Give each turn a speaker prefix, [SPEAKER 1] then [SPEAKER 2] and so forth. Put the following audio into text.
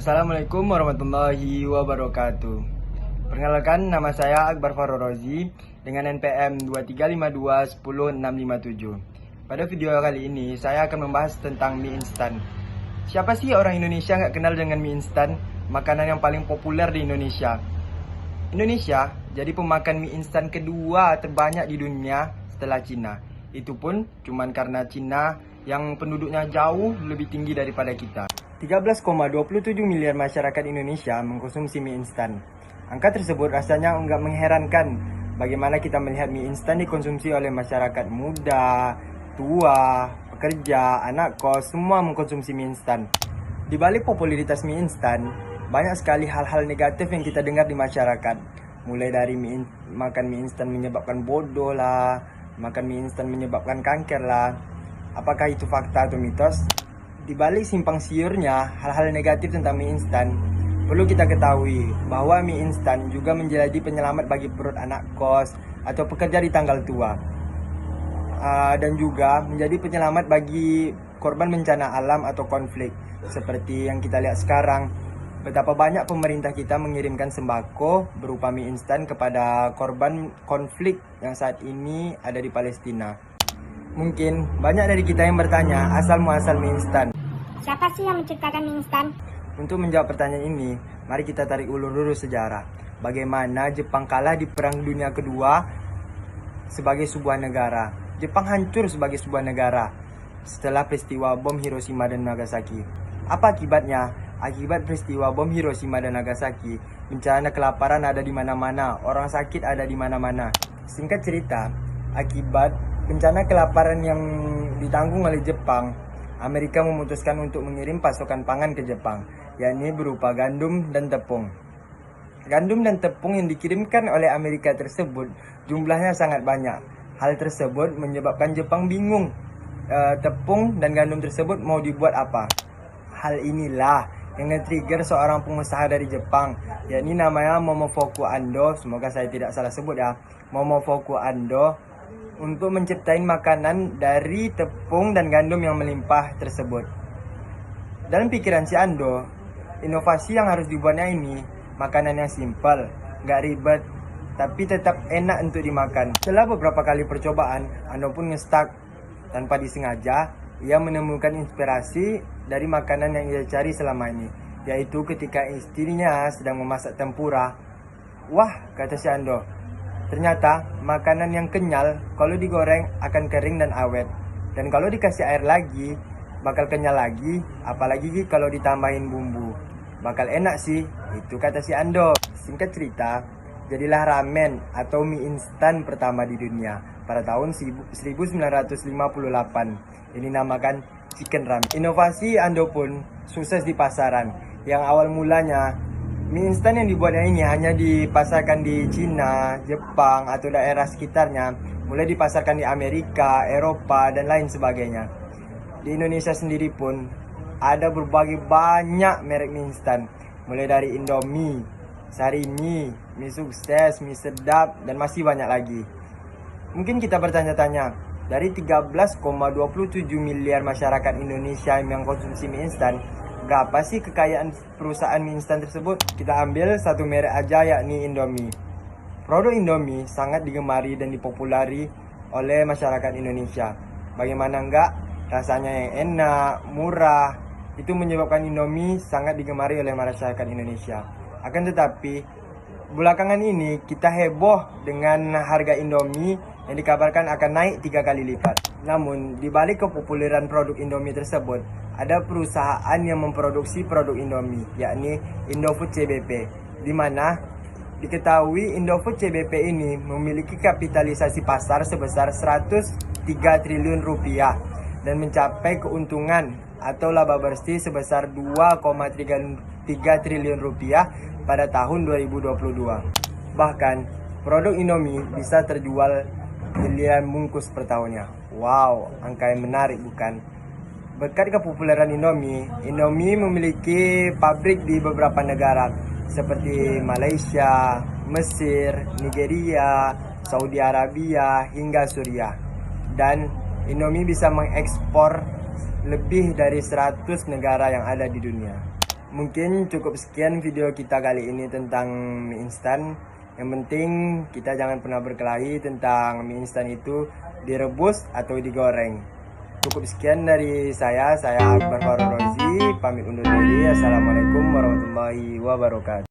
[SPEAKER 1] Assalamualaikum warahmatullahi wabarakatuh. Perkenalkan, nama saya Akbar Farorozi dengan NPM 23521067. Pada video kali ini saya akan membahas tentang mie instan. Siapa sih orang Indonesia nggak kenal dengan mie instan? Makanan yang paling populer di Indonesia. Indonesia jadi pemakan mie instan kedua terbanyak di dunia setelah Cina. Itu pun cuman karena Cina yang penduduknya jauh lebih tinggi daripada kita. 13,27 miliar masyarakat Indonesia mengkonsumsi mie instan. Angka tersebut rasanya enggak mengherankan bagaimana kita melihat mie instan dikonsumsi oleh masyarakat muda, tua, pekerja, anak kos, semua mengkonsumsi mie instan. Di balik popularitas mie instan, banyak sekali hal-hal negatif yang kita dengar di masyarakat. Mulai dari makan mie instan menyebabkan bodoh lah, makan mie instan menyebabkan kanker lah. Apakah itu fakta atau mitos? Di balik simpang siurnya hal-hal negatif tentang mie instan, perlu kita ketahui bahwa mie instan juga menjadi penyelamat bagi perut anak kos atau pekerja di tanggal tua. Dan juga menjadi penyelamat bagi korban bencana alam atau konflik. Seperti yang kita lihat sekarang, betapa banyak pemerintah kita mengirimkan sembako berupa mie instan kepada korban konflik yang saat ini ada di Palestina. Mungkin banyak dari kita yang bertanya asal muasal mie instan.
[SPEAKER 2] Siapa sih yang menciptakan mie instan?
[SPEAKER 1] Untuk menjawab pertanyaan ini, mari kita tarik ulur dulu sejarah. Bagaimana Jepang kalah di Perang Dunia Kedua sebagai sebuah negara. Jepang hancur sebagai sebuah negara setelah peristiwa bom Hiroshima dan Nagasaki. Apa akibatnya? Akibat peristiwa bom Hiroshima dan Nagasaki, bencana kelaparan ada di mana-mana, orang sakit ada di mana-mana. Singkat cerita, akibat bencana kelaparan yang ditanggung oleh Jepang, Amerika memutuskan untuk mengirim pasokan pangan ke Jepang, yakni berupa gandum dan tepung. Gandum dan tepung yang dikirimkan oleh Amerika tersebut jumlahnya sangat banyak. Hal tersebut menyebabkan Jepang bingung, tepung dan gandum tersebut mau dibuat apa. Hal inilah yang nge-trigger seorang pengusaha dari Jepang, yakni namanya Momofuku Ando, semoga saya tidak salah sebut ya, Momofuku Ando, untuk menciptain makanan dari tepung dan gandum yang melimpah tersebut. Dalam pikiran si Ando, inovasi yang harus dibuatnya ini makanan yang simpel, gak ribet, tapi tetap enak untuk dimakan. Setelah beberapa kali percobaan, Ando pun nge-stuck. Tanpa disengaja, ia menemukan inspirasi dari makanan yang ia cari selama ini, yaitu ketika istrinya sedang memasak tempura. Wah, kata si Ando, ternyata makanan yang kenyal kalau digoreng akan kering dan awet. Dan kalau dikasih air lagi, bakal kenyal lagi. Apalagi kalau ditambahin bumbu, bakal enak sih, itu kata si Ando. Singkat cerita, jadilah ramen atau mie instan pertama di dunia pada tahun 1958. Ini namakan chicken ramen. Inovasi Ando pun sukses di pasaran. Yang awal mulanya mie instan yang dibuatnya ini hanya dipasarkan di Cina, Jepang, atau daerah sekitarnya, mulai dipasarkan di Amerika, Eropa, dan lain sebagainya. Di Indonesia sendiri pun ada berbagai banyak merek mie instan, mulai dari Indomie, Sarimi, mie sukses, mie sedap, dan masih banyak lagi. Mungkin kita bertanya-tanya, dari 13,27 miliar masyarakat Indonesia yang konsumsi mie instan, berapa sih kekayaan perusahaan mie instan tersebut? Kita ambil satu merek aja, yakni Indomie. Produk Indomie sangat digemari dan dipopulari oleh masyarakat Indonesia. Bagaimana enggak? Rasanya yang enak, murah, itu menyebabkan Indomie sangat digemari oleh masyarakat Indonesia. Akan tetapi, belakangan ini kita heboh dengan harga Indomie yang dikabarkan akan naik 3 kali lipat. Namun, di balik kepopuleran produk Indomie tersebut, ada perusahaan yang memproduksi produk Indomie, yakni Indofood CBP, di mana diketahui Indofood CBP ini memiliki kapitalisasi pasar sebesar 103 triliun rupiah dan mencapai keuntungan atau laba bersih sebesar 2,3 triliun rupiah pada tahun 2022. Bahkan, produk Indomie bisa terjual miliaran bungkus per tahunnya. Wow, angka yang menarik bukan? Berkat kepopuleran Indomie, Indomie memiliki pabrik di beberapa negara seperti Malaysia, Mesir, Nigeria, Saudi Arabia, hingga Suriah. Dan Indomie bisa mengekspor lebih dari 100 negara yang ada di dunia. Mungkin cukup sekian video kita kali ini tentang mie instan. Yang penting kita jangan pernah berkelahi tentang mie instan itu direbus atau digoreng. Cukup sekian dari saya Akbar Farozi, pamit undur diri. Assalamualaikum warahmatullahi wabarakatuh.